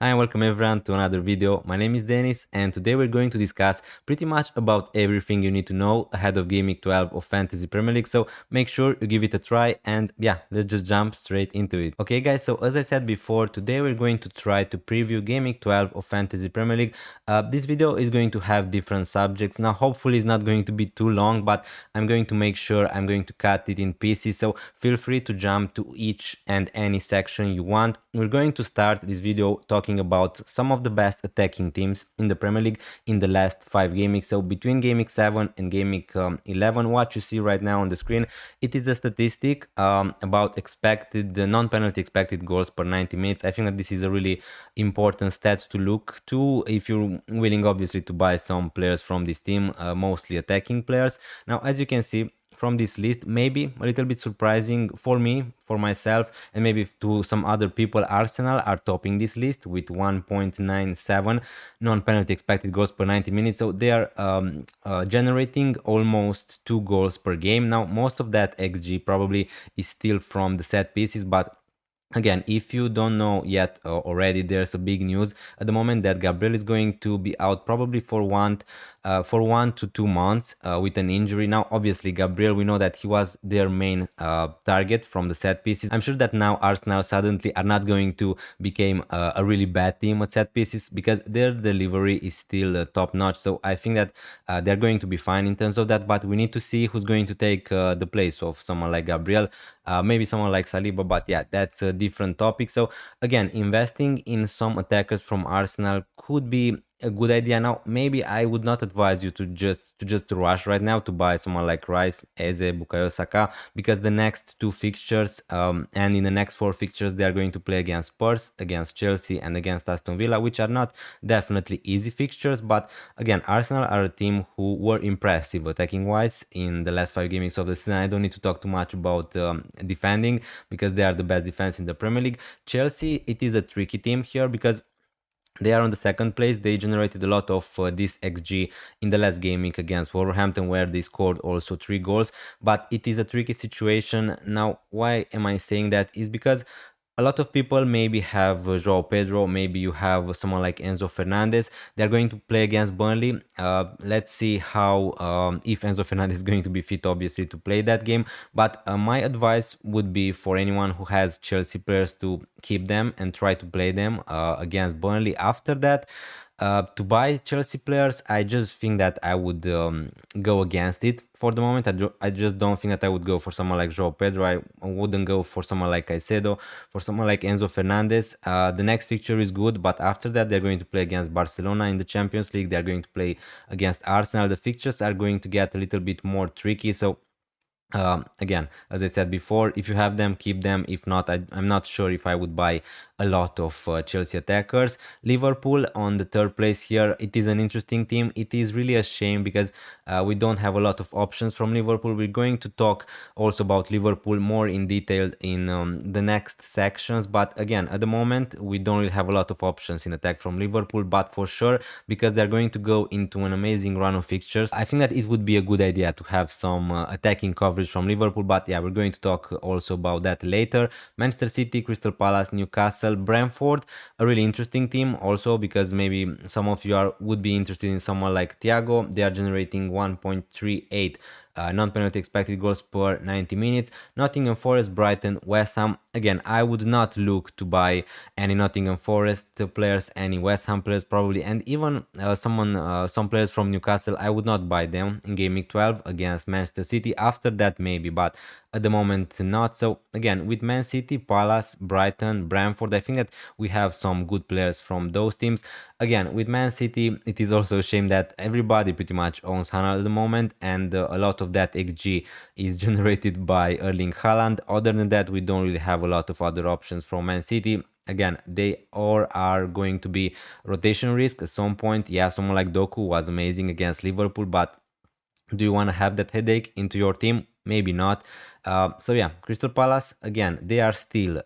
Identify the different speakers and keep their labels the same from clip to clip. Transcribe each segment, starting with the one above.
Speaker 1: Hi and welcome everyone to another video. My name is Denis and today we're going to discuss pretty much about everything you need to know ahead of Game Week 12 of Fantasy Premier League. So make sure you give it a try and yeah, let's just jump straight into it. Okay guys, so as I said before, today we're going to try to preview Game Week 12 of Fantasy Premier League. This video is going to have different subjects. Now hopefully it's not going to be too long, but I'm going to make sure I'm going to cut it in pieces. So feel free to jump to each and any section you want. We're going to start this video talking about some of the best attacking teams in the Premier League in the last 5 game weeks. So between game week 7 and game week 11, what you see right now on the screen, it is a statistic about expected non-penalty expected goals per 90 minutes. I think that this is a really important stat to look to if you're willing obviously to buy some players from this team, mostly attacking players. Now as you can see from this list, maybe a little bit surprising for me, for myself, and maybe to some other people, Arsenal are topping this list with 1.97 non-penalty expected goals per 90 minutes. So they are generating almost 2 goals per game. Now most of that XG probably is still from the set pieces, but again, if you don't know yet already, there's a big news at the moment that Gabriel is going to be out probably for 1 to 2 months with an injury. Now, obviously, Gabriel, we know that he was their main target from the set pieces. I'm sure that now Arsenal suddenly are not going to become a really bad team at set pieces because their delivery is still top notch. So I think that they're going to be fine in terms of that. But we need to see who's going to take the place of someone like Gabriel. Maybe someone like Saliba, but yeah, that's a different topic. So again, investing in some attackers from Arsenal could be a good idea. Now maybe I would not advise you to just rush right now to buy someone like Rice, Eze, Bukayo Saka, because the next 2 fixtures and in the next 4 fixtures they are going to play against Spurs, against Chelsea and against Aston Villa, which are not definitely easy fixtures. But again, Arsenal are a team who were impressive attacking wise in the last 5 games of the season. I don't need to talk too much about defending because they are the best defense in the Premier League. Chelsea, it is a tricky team here because they are on the second place. They generated a lot of this XG in the last game week against Wolverhampton, where they scored also 3 goals. But it is a tricky situation. Now, why am I saying that? Is because a lot of people maybe have Joao Pedro, maybe you have someone like Enzo Fernandez. They're going to play against Burnley. Let's see how, if Enzo Fernandez is going to be fit, obviously, to play that game. But my advice would be for anyone who has Chelsea players to keep them and try to play them against Burnley. After that, to buy Chelsea players, I just think that I would go against it for the moment. I just don't think that I would go for someone like Joao Pedro. I wouldn't go for someone like Caicedo, for someone like Enzo Fernandez. The next fixture is good, but after that they're going to play against Barcelona in the Champions League. They're going to play against Arsenal. The fixtures are going to get a little bit more tricky. So again, as I said before, if you have them, keep them. If not, I'm not sure if I would buy a lot of Chelsea attackers. Liverpool on the 3rd place here. It is an interesting team. It is really a shame because we don't have a lot of options from Liverpool. We're going to talk also about Liverpool more in detail in the next sections. But again, at the moment, we don't really have a lot of options in attack from Liverpool. But for sure, because they're going to go into an amazing run of fixtures, I think that it would be a good idea to have some attacking coverage from Liverpool. But yeah, we're going to talk also about that later. Manchester City, Crystal Palace, Newcastle, Brentford, a really interesting team also because maybe some of you would be interested in someone like Thiago. They are generating 1.38 non-penalty expected goals per 90 minutes. Nottingham Forest, Brighton, West Ham. Again, I would not look to buy any Nottingham Forest players, any West Ham players probably, and even some players from Newcastle. I would not buy them in game week 12 against Manchester City. After that maybe, but at the moment not. So again, with Man City, Palace, Brighton, Brentford, I think that we have some good players from those teams. Again, with Man City, it is also a shame that everybody pretty much owns Haaland at the moment, and a lot of that XG is generated by Erling Haaland. Other than that, we don't really have a lot of other options from Man City. Again, they all are going to be rotation risk at some point. Yeah, someone like Doku was amazing against Liverpool, but do you want to have that headache into your team? Maybe not. So yeah, Crystal Palace, again, they are still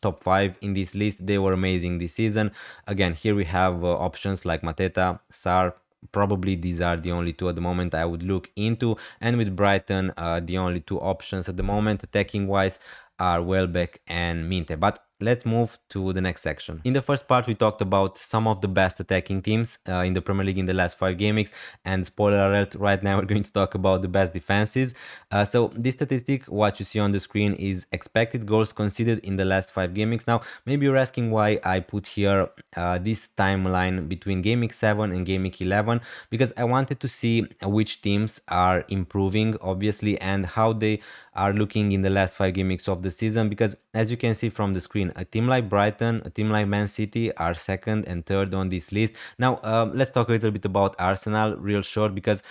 Speaker 1: top 5 in this list. They were amazing this season. Again, here we have options like Mateta, Sar. Probably these are the only 2 at the moment I would look into. And with Brighton, the only 2 options at the moment attacking wise are Welbeck and Minte. But let's move to the next section. In the first part, we talked about some of the best attacking teams in the Premier League in the last 5 game weeks, and spoiler alert, right now we're going to talk about the best defenses. So this statistic, what you see on the screen, is expected goals conceded in the last 5 game weeks. Now, maybe you're asking why I put here this timeline between game week 7 and game week 11, because I wanted to see which teams are improving, obviously, and how they are looking in the last 5 game weeks of the season. Because as you can see from the screen, a team like Brighton, a team like Man City are second and third on this list. Now, let's talk a little bit about Arsenal real short, because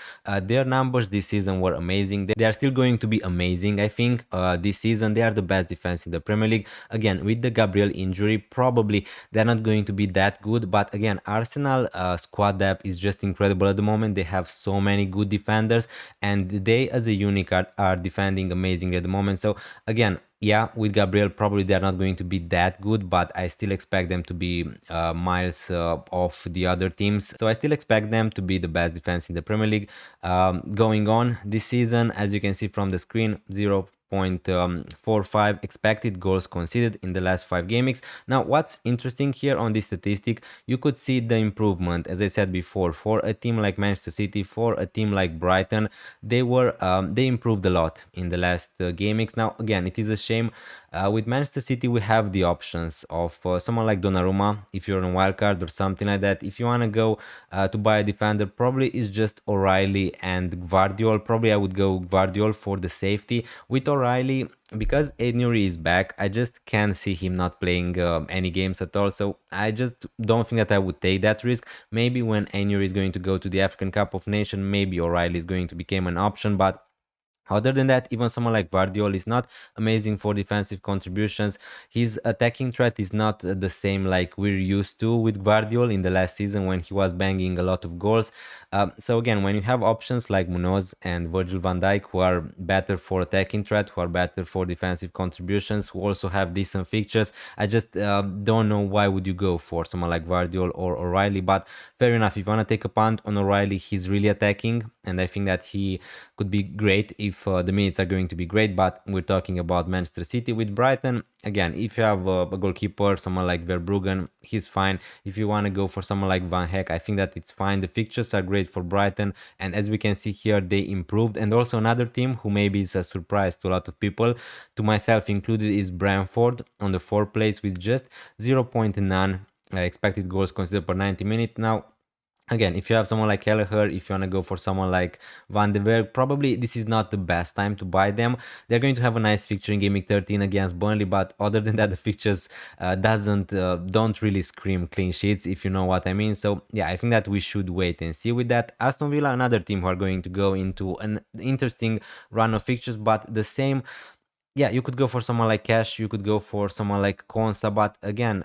Speaker 1: their numbers this season were amazing. They are still going to be amazing, I think. This season, they are the best defense in the Premier League. Again, with the Gabriel injury, probably they're not going to be that good. But again, Arsenal squad depth is just incredible at the moment. They have so many good defenders, and they as a unit are defending amazingly at the moment. So again, yeah, with Gabriel, probably they're not going to be that good, but I still expect them to be miles off the other teams. So I still expect them to be the best defense in the Premier League going on this season. As you can see from the screen, 0.45 expected goals conceded in the last 5 game weeks. Now, what's interesting here on this statistic, you could see the improvement, as I said before, for a team like Manchester City, for a team like Brighton. They improved a lot in the last game weeks. Now, again, it is a shame. With Manchester City, we have the options of someone like Donnarumma, if you're on wildcard or something like that. If you want to go to buy a defender, probably it's just O'Reilly and Gvardiol. Probably I would go Gvardiol for the safety. With O'Reilly, because Adenuri is back, I just can't see him not playing any games at all. So I just don't think that I would take that risk. Maybe when Adenuri is going to go to the African Cup of Nations, maybe O'Reilly is going to become an option, but other than that, even someone like Guardiola is not amazing for defensive contributions. His attacking threat is not the same like we're used to with Guardiola in the last season when he was banging a lot of goals. So again, when you have options like Munoz and Virgil van Dijk, who are better for attacking threat, who are better for defensive contributions, who also have decent fixtures, I just don't know why would you go for someone like Guardiola or O'Reilly. But fair enough, if you want to take a punt on O'Reilly, he's really attacking, and I think that he could be great if the minutes are going to be great. But we're talking about Manchester City. With Brighton, again, if you have a goalkeeper, someone like Verbruggen, he's fine. If you want to go for someone like Van Heck, I think that it's fine. The fixtures are great for Brighton, and as we can see here, they improved. And also another team who maybe is a surprise to a lot of people, to myself included, is Brentford on the 4th place with just 0.9 expected goals considered per 90 minutes. Now, again, if you have someone like Kelleher, if you want to go for someone like Van de Beek, probably this is not the best time to buy them. They're going to have a nice fixture in Game Week 13 against Burnley, but other than that, the fixtures don't really scream clean sheets, if you know what I mean. So yeah, I think that we should wait and see with that. Aston Villa, another team who are going to go into an interesting run of fixtures, but the same. Yeah, you could go for someone like Cash, you could go for someone like Konsa, but again,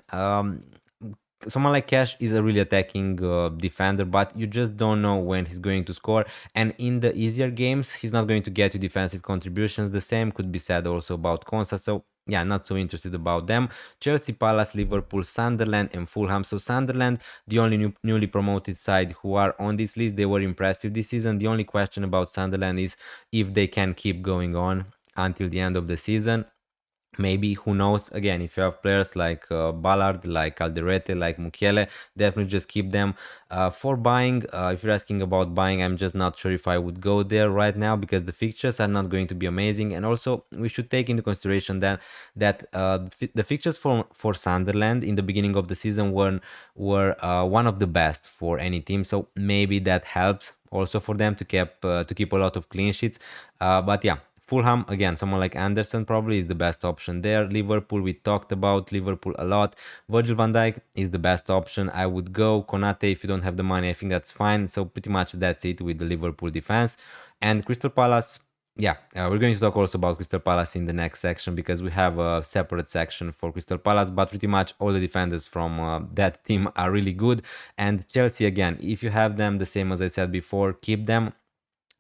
Speaker 1: someone like Cash is a really attacking defender, but you just don't know when he's going to score. And in the easier games, he's not going to get you defensive contributions. The same could be said also about Konsa. So yeah, not so interested about them. Chelsea, Palace, Liverpool, Sunderland, and Fulham. So Sunderland, the only newly promoted side who are on this list, they were impressive this season. The only question about Sunderland is if they can keep going on until the end of the season. Maybe, who knows? Again, if you have players like Ballard, like Alderete, like Mukiele, definitely just keep them. For buying, if you're asking about buying, I'm just not sure if I would go there right now, because the fixtures are not going to be amazing. And also, we should take into consideration that the fixtures for Sunderland in the beginning of the season were one of the best for any team. So maybe that helps also for them to keep a lot of clean sheets. But yeah, Fulham, again, someone like Anderson probably is the best option there. Liverpool, we talked about Liverpool a lot. Virgil van Dijk is the best option. I would go Konate if you don't have the money. I think that's fine. So pretty much that's it with the Liverpool defense. And Crystal Palace, yeah, we're going to talk also about Crystal Palace in the next section, because we have a separate section for Crystal Palace, but pretty much all the defenders from that team are really good. And Chelsea, again, if you have them, the same as I said before, keep them.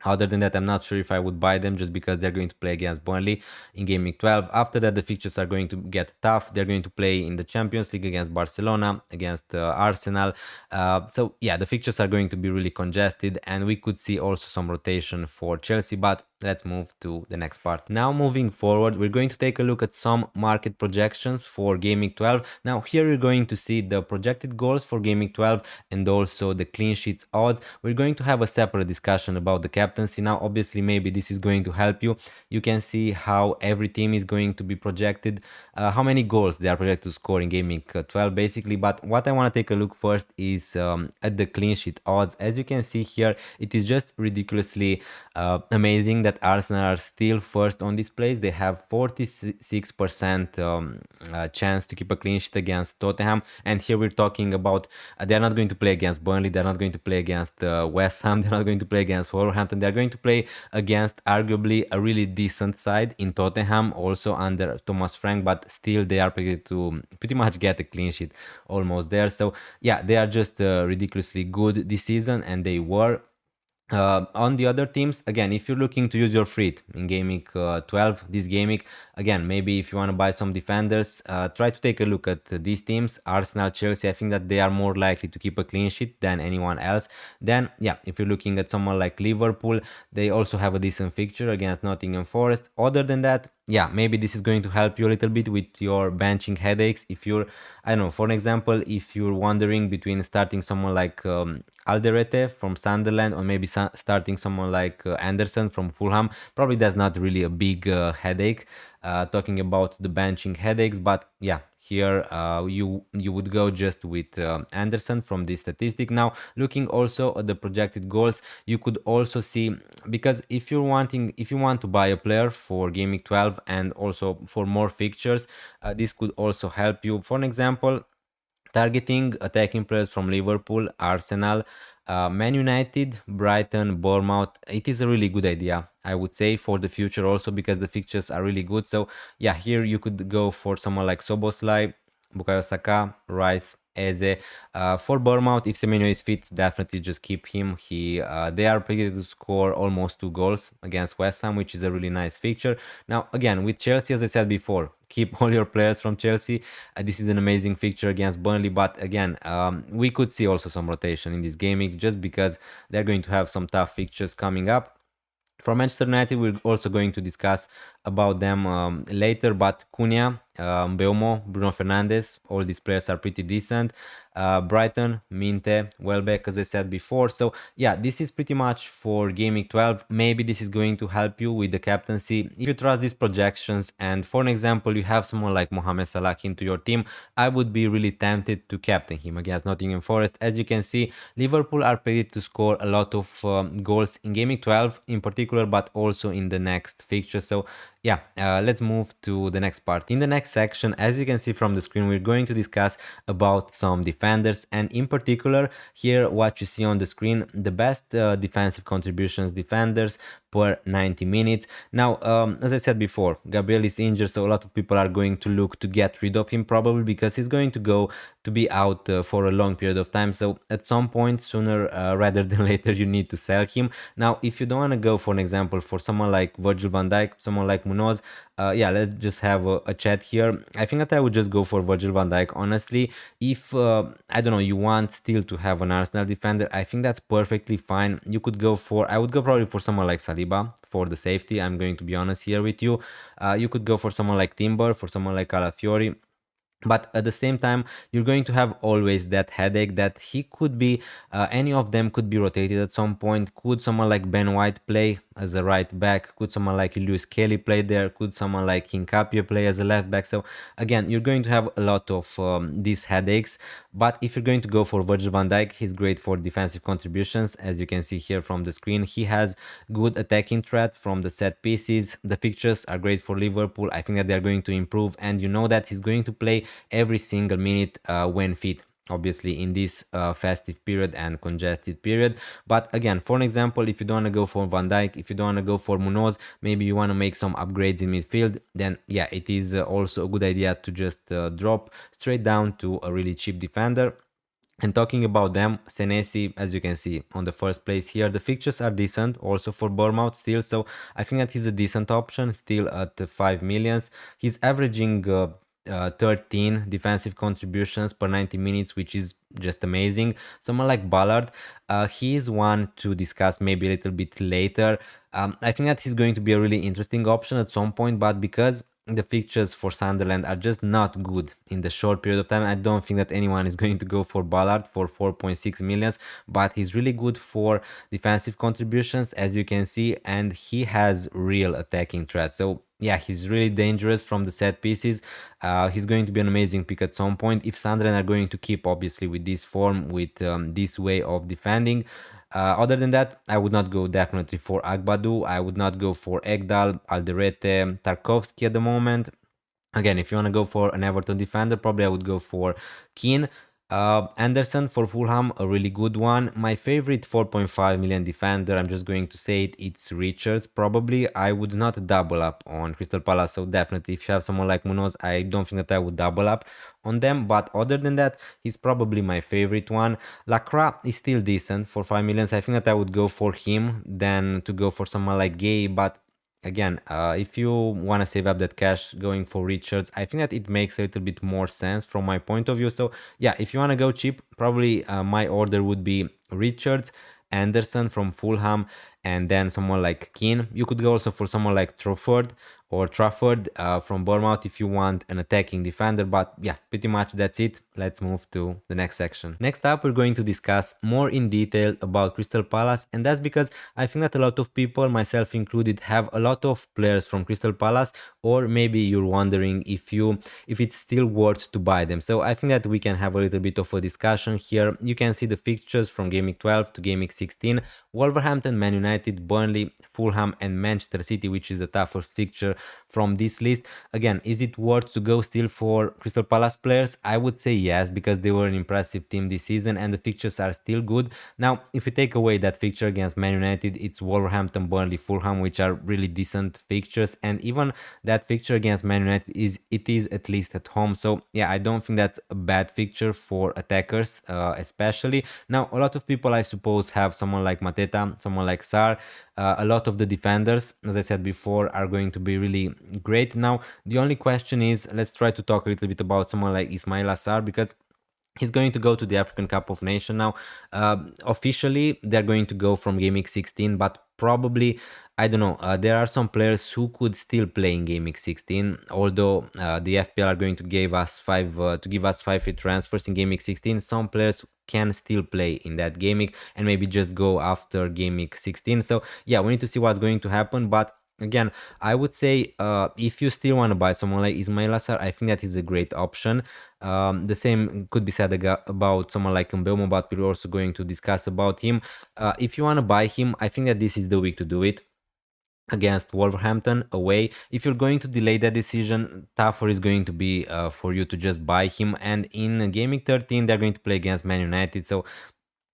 Speaker 1: Other than that, I'm not sure if I would buy them, just because they're going to play against Burnley in Game Week 12. After that, the fixtures are going to get tough. They're going to play in the Champions League against Barcelona, against Arsenal. So yeah, the fixtures are going to be really congested, and we could see also some rotation for Chelsea. But let's move to the next part. Now moving forward, we're going to take a look at some market projections for Gaming 12. Now here we're going to see the projected goals for Gaming 12 and also the clean sheets odds. We're going to have a separate discussion about the captaincy. Now obviously maybe this is going to help you. You can see how every team is going to be projected, how many goals they are projected to score in Gaming 12 basically. But what I want to take a look first is at the clean sheet odds. As you can see here, it is just ridiculously amazing that Arsenal are still first on this place. They have 46% chance to keep a clean sheet against Tottenham, and here we're talking about they're not going to play against Burnley, they're not going to play against West Ham, they're not going to play against Wolverhampton, they're going to play against arguably a really decent side in Tottenham, also under Thomas Frank, but still they are pretty much get a clean sheet almost there. So yeah, they are just ridiculously good this season, and they were. On the other teams, again, if you're looking to use your fleet in Gaming 12, this Gaming, again, maybe if you want to buy some defenders, try to take a look at these teams. Arsenal, Chelsea, I think that they are more likely to keep a clean sheet than anyone else. Then, yeah, if you're looking at someone like Liverpool, they also have a decent fixture against Nottingham Forest. Other than that, yeah, maybe this is going to help you a little bit with your benching headaches. If you're, I don't know, for an example, if you're wondering between starting someone like Alderete from Sunderland or maybe starting someone like Anderson from Fulham, probably that's not really a big headache. Talking about the benching headaches, but yeah, here you would go just with Anderson from this statistic. Now looking also at the projected goals, you could also see, because if you want to buy a player for Gaming 12 and also for more fixtures, this could also help you. For an example, targeting attacking players from Liverpool, Arsenal, Man United, Brighton, Bournemouth. It is a really good idea, I would say, for the future also, because the fixtures are really good. So yeah, here you could go for someone like Soboslai, Bukayo Saka, Rice, Eze. For Bournemouth, if Semenyo is fit, definitely just keep him. They are predicted to score almost 2 goals against West Ham, which is a really nice fixture. Now again, with Chelsea, as I said before, keep all your players from Chelsea. This is an amazing fixture against Burnley, but again, we could see also some rotation in this gaming just because they're going to have some tough fixtures coming up. For Manchester United, we're also going to discuss about them later, but Cunha, Mbeumo, Bruno Fernandes, all these players are pretty decent. Brighton, Minte, Welbeck, as I said before. So yeah, this is pretty much for Gaming 12. Maybe this is going to help you with the captaincy. If you trust these projections and for an example, you have someone like Mohamed Salah into your team, I would be really tempted to captain him against Nottingham Forest. As you can see, Liverpool are predicted to score a lot of goals in Gaming 12 in particular, but also in the next fixture. So yeah, let's move to the next part. In the next section, as you can see from the screen, we're going to discuss about some defenders, and in particular here what you see on the screen, the best defensive contributions defenders per 90 minutes. Now, as I said before, Gabriel is injured, so a lot of people are going to look to get rid of him probably because he's going to be out for a long period of time. So at some point, sooner rather than later, you need to sell him. Now, if you don't want to go, for an example, for someone like Virgil van Dijk, someone like Munoz, yeah, let's just have a chat here. I think that I would just go for Virgil van Dijk. Honestly, if I don't know, you want still to have an Arsenal defender, I think that's perfectly fine. You could go for, I would go probably for someone like Saliba for the safety. I'm going to be honest here with you. You could go for someone like Timber, for someone like Calafiori. But at the same time, you're going to have always that headache that he could be, any of them could be rotated at some point. Could someone like Ben White play as a right back? Could someone like Lewis Kelly play there? Could someone like Hincapie play as a left back? So again, you're going to have a lot of these headaches. But if you're going to go for Virgil van Dijk, he's great for defensive contributions. As you can see here from the screen, he has good attacking threat from the set pieces. The fixtures are great for Liverpool. I think that they're going to improve, and you know that he's going to play every single minute when fit, obviously in this festive period and congested period. But again, for an example, if you don't want to go for Van Dijk, if you don't want to go for Munoz, maybe you want to make some upgrades in midfield, then yeah, it is also a good idea to just drop straight down to a really cheap defender. And talking about them, Senesi, as you can see on the first place here, the fixtures are decent also for Bournemouth still. So I think that he's a decent option still at 5 millions. He's averaging 13 defensive contributions per 90 minutes, which is just amazing. Someone like Ballard, he is one to discuss maybe a little bit later. I think that he's going to be a really interesting option at some point, but because the fixtures for Sunderland are just not good in the short period of time, I don't think that anyone is going to go for Ballard for 4.6 millions, but he's really good for defensive contributions, as you can see, and he has real attacking threat. So yeah, he's really dangerous from the set pieces. He's going to be an amazing pick at some point if Sunderland are going to keep, obviously, with this form, with this way of defending. Other than that, I would not go definitely for Agbadu. I would not go for Egdal, Alderete, Tarkovsky at the moment. Again, if you want to go for an Everton defender, probably I would go for Keane. Anderson for Fulham, a really good one. My favorite 4.5 million defender, I'm just going to say it, it's Richards. Probably I would not double up on Crystal Palace, so definitely if you have someone like Munoz, I don't think that I would double up on them. But other than that, he's probably my favorite one. Lacroix is still decent for 5 millions. I think that I would go for him than to go for someone like Gay, but again, if you want to save up that cash going for Richards, I think that it makes a little bit more sense from my point of view. So yeah, if you want to go cheap, probably my order would be Richards, Anderson from Fulham, and then someone like Keane. You could go also for someone like Trafford from Bournemouth if you want an attacking defender. But yeah, pretty much that's it. Let's move to the next section. Next up, we're going to discuss more in detail about Crystal Palace, and that's because I think that a lot of people, myself included, have a lot of players from Crystal Palace, or maybe you're wondering if it's still worth to buy them. So I think that we can have a little bit of a discussion here. You can see the fixtures from Game Week 12 to Game Week 16. Wolverhampton, Man United, Burnley, Fulham, and Manchester City, which is the toughest fixture from this list. Again, is it worth to go still for Crystal Palace players? I would say yes, because they were an impressive team this season and the fixtures are still good. Now, if you take away that fixture against Man United, it's Wolverhampton, Burnley, Fulham, which are really decent fixtures, and even that fixture against Man United is at least at home. So yeah, I don't think that's a bad fixture for attackers, especially. Now, a lot of people, I suppose, have someone like Mateta, someone like Sar. A lot of the defenders, as I said before, are going to be really great. Now, the only question is, let's try to talk a little bit about someone like Ismail Assar, because he's going to go to the African Cup of Nations now. Officially, they're going to go from Game Week 16, but probably, I don't know, there are some players who could still play in Game Week 16, although the FPL are going to give us five free transfers in Game Week 16. Some players can still play in that game week and maybe just go after Game Week 16. So yeah, we need to see what's going to happen, but again, I would say if you still want to buy someone like Ismail Assar, I think that is a great option. The same could be said about someone like Mbeumo, but we're also going to discuss about him. If you want to buy him, I think that this is the week to do it against Wolverhampton away. If you're going to delay that decision, tougher is going to be for you to just buy him. And in Gaming 13, they're going to play against Man United. So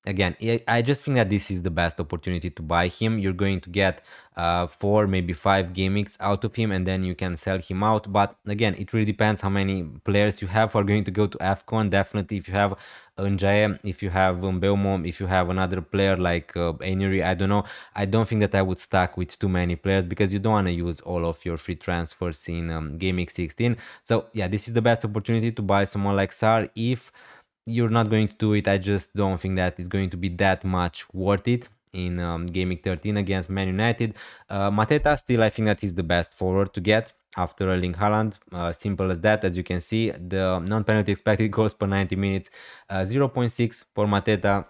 Speaker 1: again, I just think that this is the best opportunity to buy him. You're going to get 4, maybe 5 gimmicks out of him, and then you can sell him out. But again, it really depends how many players you have who are going to go to AFCON. Definitely, if you have Unjae, if you have Mbeumo, if you have another player like Ainuri, I don't know. I don't think that I would stack with too many players, because you don't want to use all of your free transfers in Game Week 16. So yeah, this is the best opportunity to buy someone like Sar. If you're not going to do it, I just don't think that it's going to be that much worth it in Game Week 13 against Man United. Mateta, still, I think that he's the best forward to get after Erling Haaland. Simple as that. As you can see, the non-penalty expected goals per 90 minutes, 0.6 for Mateta.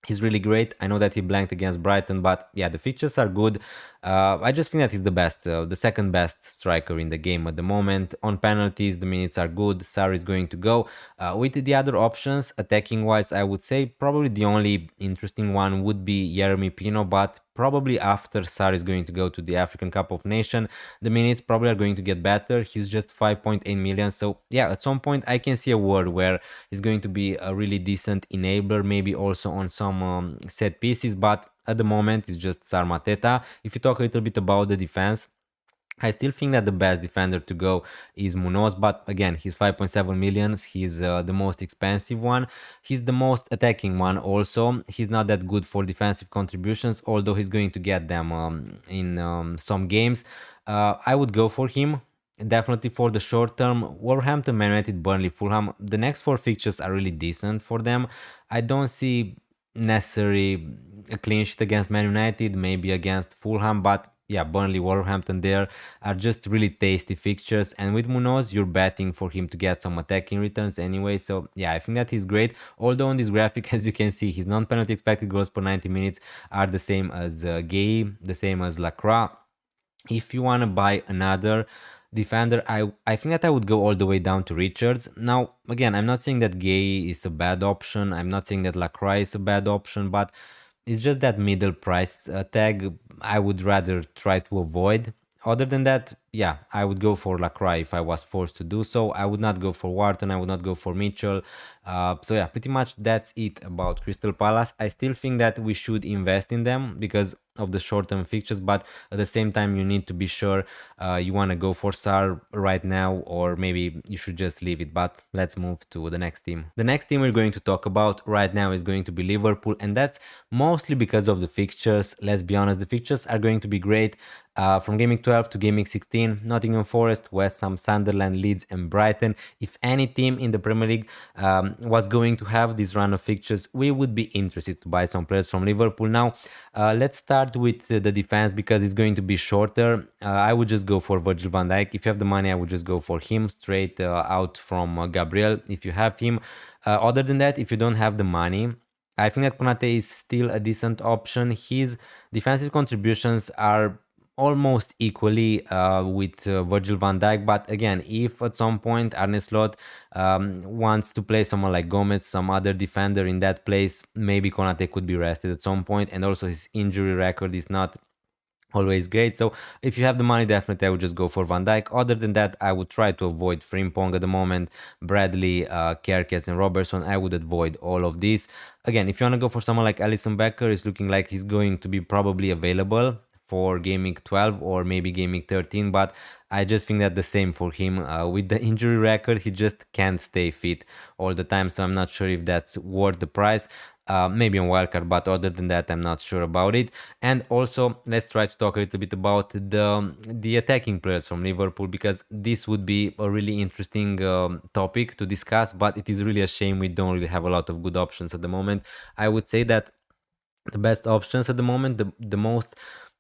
Speaker 1: He's really great. I know that he blanked against Brighton, but yeah, the features are good. I just think that he's the second best striker in the game at the moment. On penalties, the minutes are good. Sarri is going to go. With the other options, attacking wise, I would say probably the only interesting one would be Jeremy Pino, but probably after Sarri is going to go to the African Cup of Nations, the minutes probably are going to get better. He's just 5.8 million. So yeah, at some point I can see a world where he's going to be a really decent enabler, maybe also on some set pieces, but at the moment it's just Sar Mateta. If you talk a little bit about the defense, I still think that the best defender to go is Munoz, but again, he's 5.7 millions. He's the most expensive one. He's the most attacking one also. He's not that good for defensive contributions, although he's going to get them in some games. I would go for him. definitely for the short term, Wolverhampton, Man United, Burnley, Fulham, the next four fixtures are really decent for them. I don't see necessarily a clean sheet against Man United, maybe against Fulham, but yeah, Burnley, Wolverhampton there are just really tasty fixtures. And with Munoz, you're betting for him to get some attacking returns anyway. So yeah, I think that he's great. Although on this graphic, as you can see, his non-penalty expected goals per 90 minutes are the same as Gay, the same as Lacroix. If you want to buy another defender, I think that I would go all the way down to Richards. Now, again, I'm not saying that Gay is a bad option. I'm not saying that Lacroix is a bad option, but it's just that middle price tag I would rather try to avoid. Other than that, yeah, I would go for Lacroix if I was forced to do so. I would not go for Wharton. I would not go for Mitchell. So yeah, pretty much that's it about Crystal Palace. I still think that we should invest in them because of the short-term fixtures, but at the same time, you need to be sure you want to go for Sar right now, or maybe you should just leave it. But let's move to the next team. The next team we're going to talk about right now is going to be Liverpool, and that's mostly because of the fixtures. Let's be honest, the fixtures are going to be great. From Gaming 12 to Gaming 16, Nottingham Forest, West Ham, Sunderland, Leeds, and Brighton. If any team in the Premier League was going to have this run of fixtures, we would be interested to buy some players from Liverpool. Now, let's start with the defense because it's going to be shorter. I would just go for Virgil van Dijk. If you have the money, I would just go for him straight out from Gabriel if you have him. Other than that, if you don't have the money, I think that Konate is still a decent option. His defensive contributions are almost equally with Virgil van Dijk. But again, if at some point Arne Slot wants to play someone like Gomez, some other defender in that place, maybe Konate could be rested at some point. And also his injury record is not always great. So if you have the money, definitely I would just go for Van Dijk. Other than that, I would try to avoid Frimpong at the moment. Bradley, Kerkez, and Robertson, I would avoid all of these. Again, if you want to go for someone like Alisson Becker, it's looking like he's going to be probably available for gaming 12 or maybe gaming 13, but I just think that the same for him. With the injury record, he just can't stay fit all the time, so I'm not sure if that's worth the price. Maybe on wildcard, but other than that, I'm not sure about it. And also, let's try to talk a little bit about the attacking players from Liverpool, because this would be a really interesting topic to discuss. But it is really a shame we don't really have a lot of good options at the moment. I would say that the best options at the moment, the most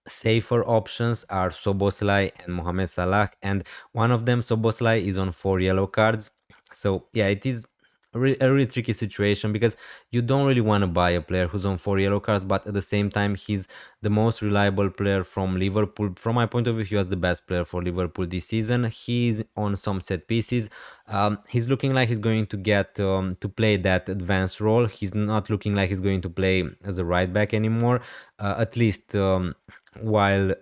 Speaker 1: safer options are Soboslai and Mohamed Salah, and one of them, Soboslai, is on 4 yellow cards. So yeah, it is a really tricky situation because you don't really want to buy a player who's on 4 yellow cards, but at the same time, he's the most reliable player from Liverpool. From my point of view, he was the best player for Liverpool this season. He's on some set pieces. He's looking like he's going to get to play that advanced role. He's not looking like he's going to play as a right back anymore, at least while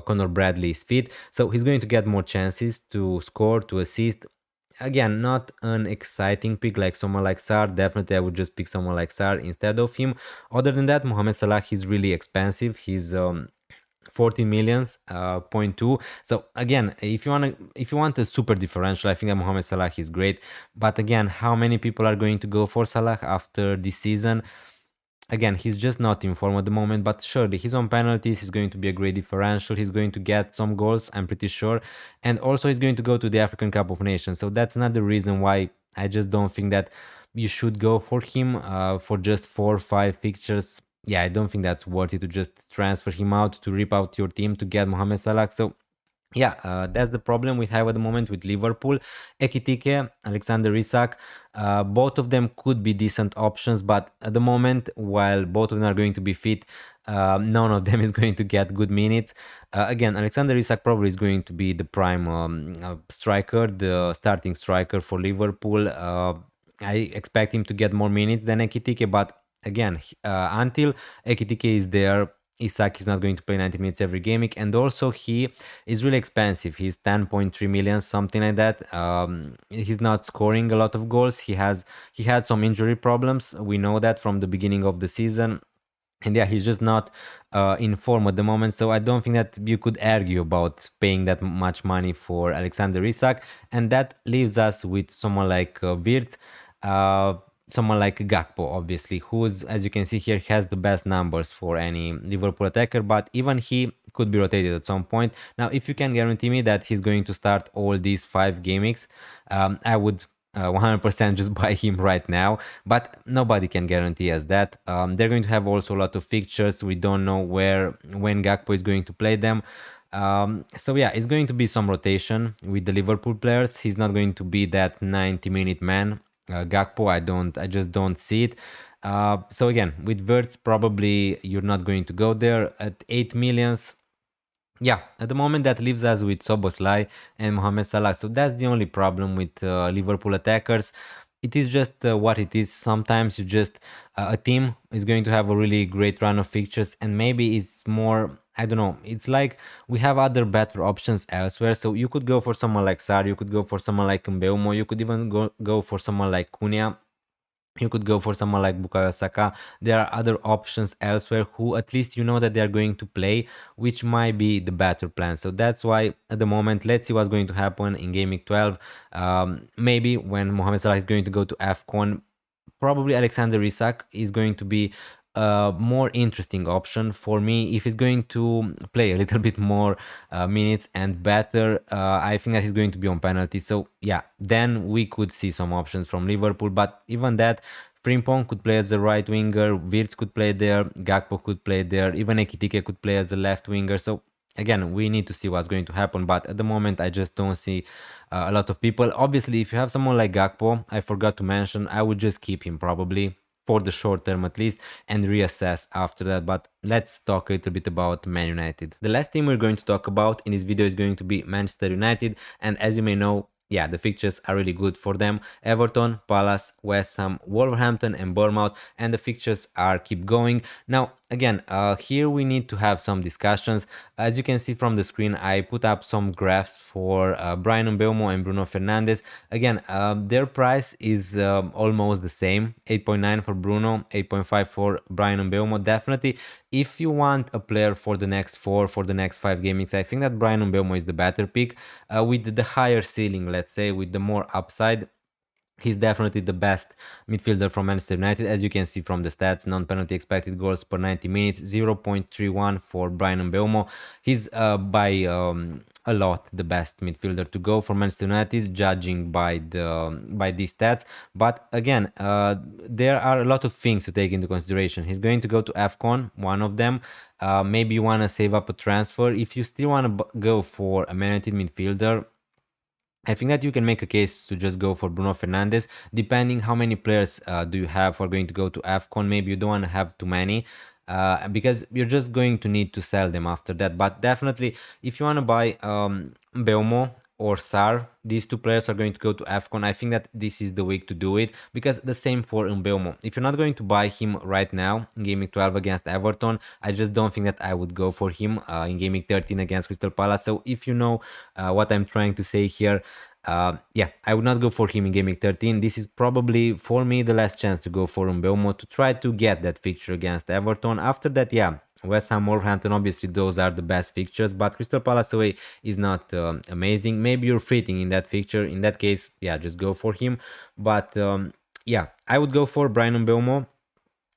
Speaker 1: Conor Bradley is fit. So he's going to get more chances to score, to assist. Again, not an exciting pick like someone like Sar. Definitely, I would just pick someone like Sar instead of him. Other than that, Mohamed Salah is really expensive. He's 40 millions, point two. So again, if you want a super differential, I think that Mohamed Salah is great. But again, how many people are going to go for Salah after this season? Again, he's just not in form at the moment, but surely he's on penalties. He's going to be a great differential. He's going to get some goals, I'm pretty sure. And also, he's going to go to the African Cup of Nations. So that's another reason why I just don't think that you should go for him for just 4 or 5 fixtures. Yeah, I don't think that's worth it to just transfer him out to rip out your team to get Mohamed Salah. So yeah, that's the problem we have at the moment with Liverpool. Ekitike, Alexander Isak, both of them could be decent options, but at the moment, while both of them are going to be fit, none of them is going to get good minutes. Again, Alexander Isak probably is going to be the prime striker, the starting striker for Liverpool. I expect him to get more minutes than Ekitike, but again, until Ekitike is there, Isak is not going to play 90 minutes every game week, and also he is really expensive. He's 10.3 million, something like that. He's not scoring a lot of goals. He had some injury problems. We know that from the beginning of the season. And yeah, he's just not in form at the moment. So I don't think that you could argue about paying that much money for Alexander Isak. And that leaves us with someone like Wirtz. Uh, someone like Gakpo, obviously, who's, as you can see here, has the best numbers for any Liverpool attacker, but even he could be rotated at some point. Now, if you can guarantee me that he's going to start all these 5 game weeks, I would 100% just buy him right now, but nobody can guarantee us that. They're going to have also a lot of fixtures. We don't know when Gakpo is going to play them. So yeah, it's going to be some rotation with the Liverpool players. He's not going to be that 90-minute man. Gakpo, I just don't see it. So again, with Wirtz, probably you're not going to go there at 8 millions. Yeah, at the moment that leaves us with Soboslai and Mohamed Salah. So that's the only problem with Liverpool attackers. It is just what it is. Sometimes you just a team is going to have a really great run of fixtures, and maybe it's more. I don't know. It's like we have other better options elsewhere. So you could go for someone like Sar, you could go for someone like Mbeumo, you could even go for someone like Cunha. You could go for someone like Bukayo Saka. There are other options elsewhere who at least you know that they are going to play, which might be the better plan. So that's why at the moment, let's see what's going to happen in Game Week 12. Maybe when Mohamed Salah is going to go to AFCON, probably Alexander Isak is going to be a more interesting option for me if he's going to play a little bit more minutes and better. I think that he's going to be on penalty. So yeah, then we could see some options from Liverpool. But even that, Frimpong could play as a right winger, Wirtz could play there, Gakpo could play there, even Ekitike could play as a left winger. So again, we need to see what's going to happen, but at the moment I just don't see a lot of people. Obviously, if you have someone like Gakpo, I forgot to mention, I would just keep him probably for the short term at least and reassess after that. But let's talk a little bit about Man United. The last team we're going to talk about in this video is going to be Manchester United, and as you may know, yeah, the fixtures are really good for them. Everton, Palace, West Ham, Wolverhampton, and Bournemouth, and the fixtures are keep going. Now, again, here we need to have some discussions. As you can see from the screen, I put up some graphs for Brian Mbeumo and Bruno Fernandes. Again, their price is almost the same, 8.9 for Bruno, 8.5 for Brian Mbeumo. Definitely, if you want a player for the next 4, for the next 5 game weeks, I think that Brian Mbeumo is the better pick with the higher ceiling, let's say, with the more upside. He's definitely the best midfielder from Manchester United. As you can see from the stats, non-penalty expected goals per 90 minutes, 0.31 for Brian Mbeumo. He's by a lot the best midfielder to go for Manchester United, judging by these stats. But again, there are a lot of things to take into consideration. He's going to go to AFCON, one of them. Maybe you want to save up a transfer. If you still want to go for a Man United midfielder, I think that you can make a case to just go for Bruno Fernandes, depending how many players do you have who are going to go to AFCON. Maybe you don't want to have too many because you're just going to need to sell them after that. But definitely, if you want to buy Belmo or Sar, these two players are going to go to AFCON. I think that this is the week to do it because the same for Mbeumo. If you're not going to buy him right now in Game Week 12 against Everton, I just don't think that I would go for him in Game Week 13 against Crystal Palace. So if you know what I'm trying to say here, yeah, I would not go for him in Game Week 13. This is probably for me the last chance to go for Mbeumo to try to get that fixture against Everton. After that, yeah, West Ham, Wolverhampton, obviously those are the best fixtures, but Crystal Palace away is not amazing. Maybe you're fitting in that fixture. In that case, yeah, just go for him. But yeah, I would go for Brian Mbeumo.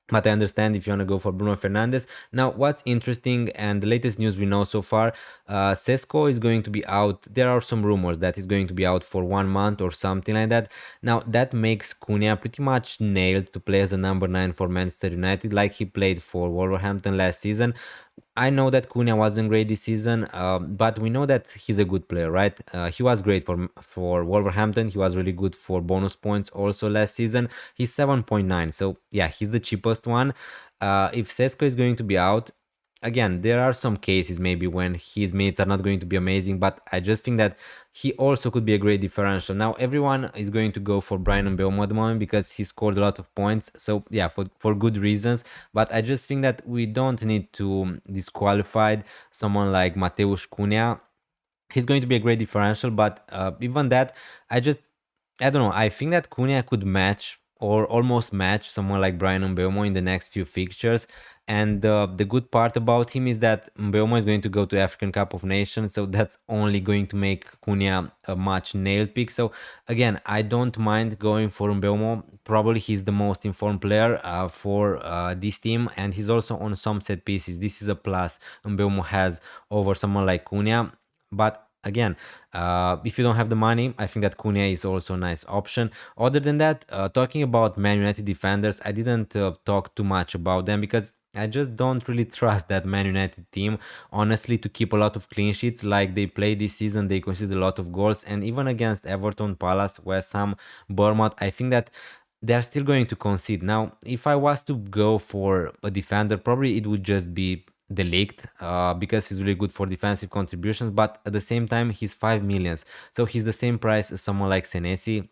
Speaker 1: But I understand if you want to go for Bruno Fernandes. Now, what's interesting and the latest news we know so far, Sesko is going to be out. There are some rumors that he's going to be out for 1 month or something like that. Now, that makes Cunha pretty much nailed to play as a number 9 for Manchester United, like he played for Wolverhampton last season. I know that Cunha wasn't great this season, but we know that he's a good player, right? He was great for Wolverhampton. He was really good for bonus points also last season. He's 7.9, so yeah, he's the cheapest one. If Sesko is going to be out, again, there are some cases maybe when his minutes are not going to be amazing, but I just think that he also could be a great differential. Now, everyone is going to go for Brian Mbeumo at the moment because he scored a lot of points. So, yeah, for good reasons. But I just think that we don't need to disqualify someone like Mateusz Cunha. He's going to be a great differential, but even that, I don't know. I think that Cunha could match or almost match someone like Brian Mbeumo in the next few fixtures. And the good part about him is that Mbeumo is going to go to African Cup of Nations, so that's only going to make Cunha a much nailed pick. So again, I don't mind going for Mbeumo. Probably he's the most informed player for this team, and he's also on some set pieces. This is a plus Mbeumo has over someone like Cunha. But again, if you don't have the money, I think that Cunha is also a nice option. Other than that, talking about Man United defenders, I didn't talk too much about them because I just don't really trust that Man United team, honestly, to keep a lot of clean sheets like they played this season. They conceded a lot of goals, and even against Everton, Palace, West Ham, Bournemouth, I think that they are still going to concede. Now, if I was to go for a defender, probably it would just be Delict because he's really good for defensive contributions, but at the same time, he's 5 millions. So he's the same price as someone like Senesi,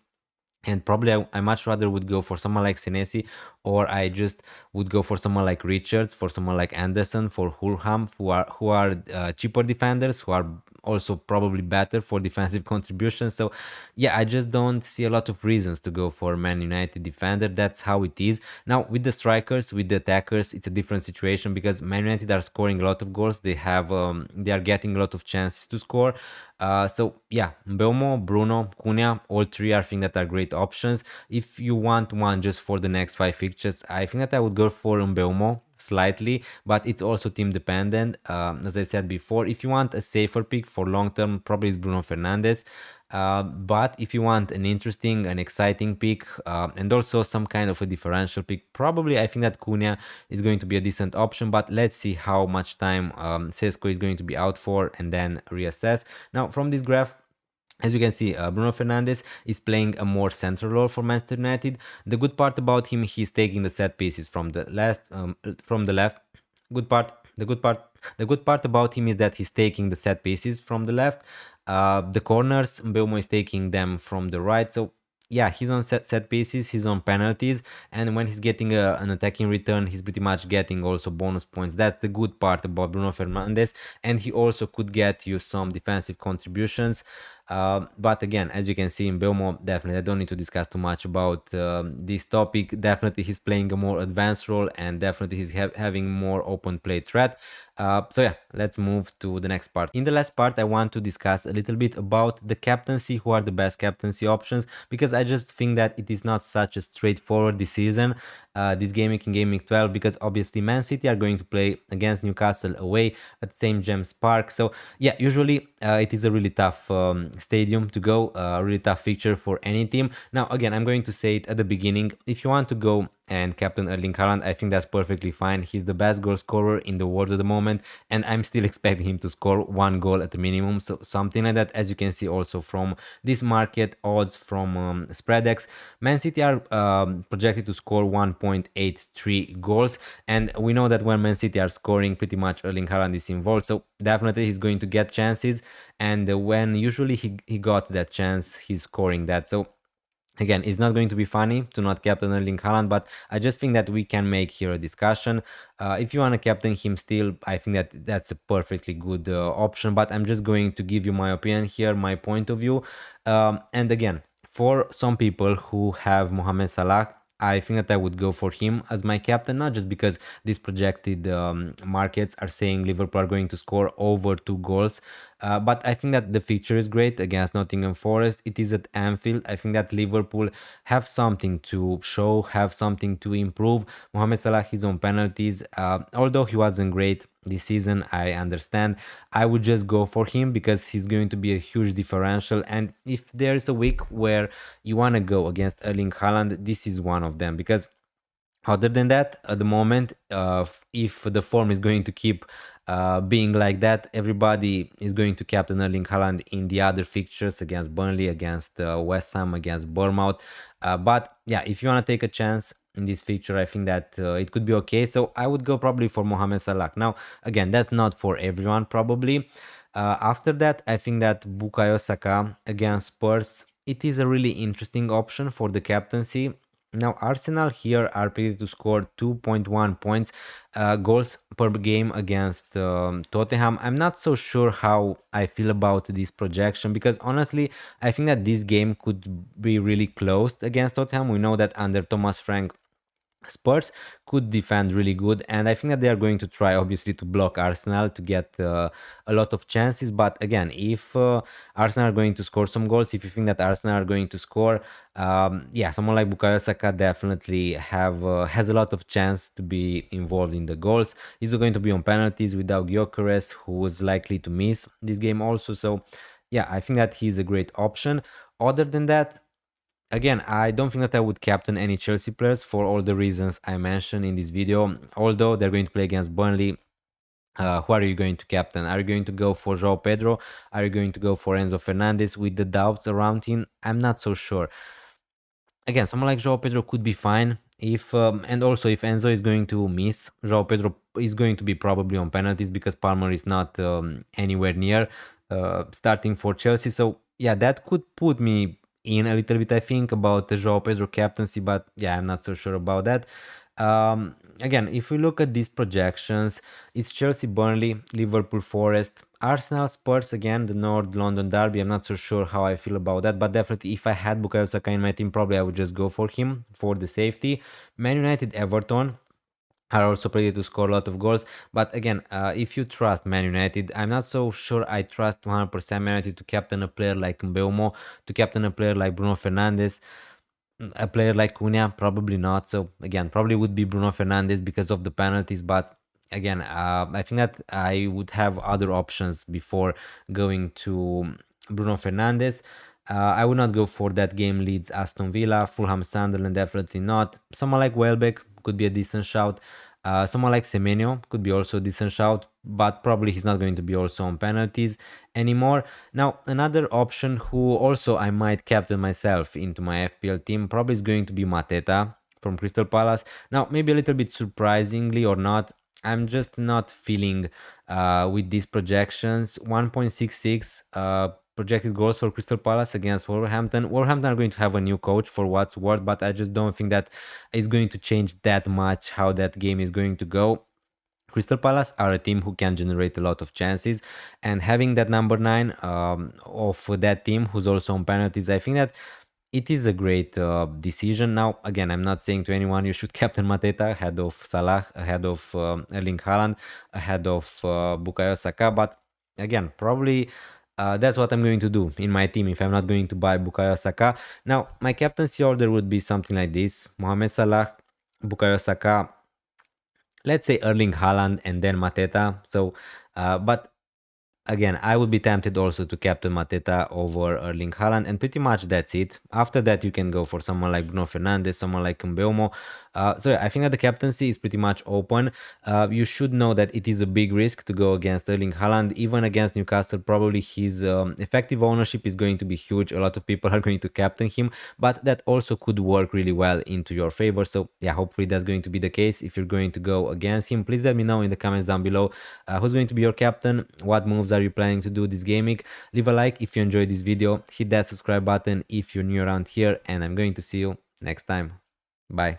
Speaker 1: and probably I much rather would go for someone like Senesi, or I just would go for someone like Richards, for someone like Anderson, for Hulham, who are cheaper defenders, who are also probably better for defensive contributions. So yeah, I just don't see a lot of reasons to go for Man United defender. That's how it is. Now with the strikers, with the attackers, it's a different situation because Man United are scoring a lot of goals. They are getting a lot of chances to score. So yeah, Mbeumo, Bruno, Cunha, all three I think that are great options. If you want one just for the next five fixtures, I think that I would go for Mbeumo slightly, but it's also team dependent. As I said before, if you want a safer pick for long term, probably it's Bruno Fernandes. But if you want an interesting, an exciting pick, and also some kind of a differential pick, probably I think that Cunha is going to be a decent option. But let's see how much time Sesko is going to be out for, and then reassess. Now, from this graph, as you can see, Bruno Fernandes is playing a more central role for Manchester United. The good part about him, he's taking the set pieces from the left. Good part. The good part. The good part about him is that he's taking the set pieces from the left. The corners, Mbeumo is taking them from the right. So yeah, he's on set pieces, he's on penalties, and when he's getting an attacking return, he's pretty much getting also bonus points. That's the good part about Bruno Fernandes, and he also could get you some defensive contributions. But again, as you can see in Belmo, definitely I don't need to discuss too much about this topic. Definitely he's playing a more advanced role, and definitely he's having more open play threat. So yeah, let's move to the next part. In the last part, I want to discuss a little bit about the captaincy, who are the best captaincy options, because I just think that it is not such a straightforward decision, this game week 12, because obviously Man City are going to play against Newcastle away at St. James Park. So yeah, usually it is a really tough stadium to go, a really tough fixture for any team. Now again, I'm going to say it at the beginning, if you want to go and captain Erling Haaland, I think that's perfectly fine. He's the best goal scorer in the world at the moment, and I'm still expecting him to score one goal at the minimum, so something like that. As you can see also from this market odds from SpreadX, Man City are projected to score 1.83 goals, and we know that when Man City are scoring, pretty much Erling Haaland is involved, so definitely he's going to get chances, and when usually he got that chance, he's scoring that. So again, it's not going to be funny to not captain Erling Haaland, but I just think that we can make here a discussion. If you want to captain him still, I think that that's a perfectly good option, but I'm just going to give you my opinion here, my point of view. And again, for some people who have Mohamed Salah, I think that I would go for him as my captain, not just because these projected markets are saying Liverpool are going to score over 2 goals, but I think that the fixture is great against Nottingham Forest. It is at Anfield. I think that Liverpool have something to show, have something to improve. Mohamed Salah is on penalties. Although he wasn't great this season, I understand. I would just go for him because he's going to be a huge differential. And if there's a week where you want to go against Erling Haaland, this is one of them, because other than that, at the moment, if the form is going to keep being like that, everybody is going to captain Erling Haaland in the other fixtures against Burnley, against West Ham, against Bournemouth. But yeah, if you want to take a chance in this fixture, I think that it could be okay. So I would go probably for Mohamed Salah. Now, again, that's not for everyone probably. After that, I think that Bukayo Saka against Spurs, it is a really interesting option for the captaincy. Now, Arsenal here are predicted to score 2.1 points, goals per game against Tottenham. I'm not so sure how I feel about this projection because honestly, I think that this game could be really close against Tottenham. We know that under Thomas Frank, Spurs could defend really good, and I think that they are going to try, obviously, to block Arsenal to get a lot of chances. But again, if Arsenal are going to score some goals, if you think that Arsenal are going to score, yeah, someone like Bukayo Saka definitely has a lot of chance to be involved in the goals. He's going to be on penalties without Gyökeres, who is likely to miss this game also. So, yeah, I think that he's a great option. Other than that, again, I don't think that I would captain any Chelsea players for all the reasons I mentioned in this video. Although they're going to play against Burnley, who are you going to captain? Are you going to go for João Pedro? Are you going to go for Enzo Fernandez with the doubts around him? I'm not so sure. Again, someone like João Pedro could be fine if and also if Enzo is going to miss, João Pedro is going to be probably on penalties because Palmer is not anywhere near starting for Chelsea. So yeah, that could put me in a little bit, I think, about the João Pedro captaincy, but yeah, I'm not so sure about that. Again, if we look at these projections, it's Chelsea, Burnley, Liverpool, Forest, Arsenal, Spurs, again, the North London derby. I'm not so sure how I feel about that, but definitely if I had Bukayo Saka in my team, probably I would just go for him for the safety. Man United, Everton are also predicted to score a lot of goals. But again, if you trust Man United, I'm not so sure I trust 100% Man United to captain a player like Mbeumo, to captain a player like Bruno Fernandes. A player like Cunha, probably not. So again, probably would be Bruno Fernandes because of the penalties. But again, I think that I would have other options before going to Bruno Fernandes. I would not go for that game Leeds Aston Villa, Fulham Sunderland, definitely not. Someone like Welbeck could be a decent shout. Someone like Semenyo could be also a decent shout, but probably he's not going to be also on penalties anymore. Now, another option who also I might captain myself into my FPL team probably is going to be Mateta from Crystal Palace. Now, maybe a little bit surprisingly or not, I'm just not feeling with these projections. 1.66 projected goals for Crystal Palace against Wolverhampton. Wolverhampton are going to have a new coach for what's worth, but I just don't think that it's going to change that much how that game is going to go. Crystal Palace are a team who can generate a lot of chances, and having that number 9 of that team who's also on penalties, I think that it is a great decision. Now, again, I'm not saying to anyone you should captain Mateta ahead of Salah, ahead of Erling Haaland, ahead of Bukayo Saka, but again, probably that's what I'm going to do in my team if I'm not going to buy Bukayo Saka. Now, my captaincy order would be something like this: Mohamed Salah, Bukayo Saka, let's say Erling Haaland, and then Mateta. So, but again, I would be tempted also to captain Mateta over Erling Haaland, and pretty much that's it. After that, you can go for someone like Bruno Fernandes, someone like Mbeumo. So yeah, I think that the captaincy is pretty much open. You should know that it is a big risk to go against Erling Haaland, even against Newcastle. Probably his effective ownership is going to be huge. A lot of people are going to captain him, but that also could work really well into your favor. So yeah, hopefully that's going to be the case. If you're going to go against him, please let me know in the comments down below who's going to be your captain, what moves are you planning to do this gaming. Leave a like if you enjoyed this video, hit that subscribe button if you're new around here, and I'm going to see you next time. Bye.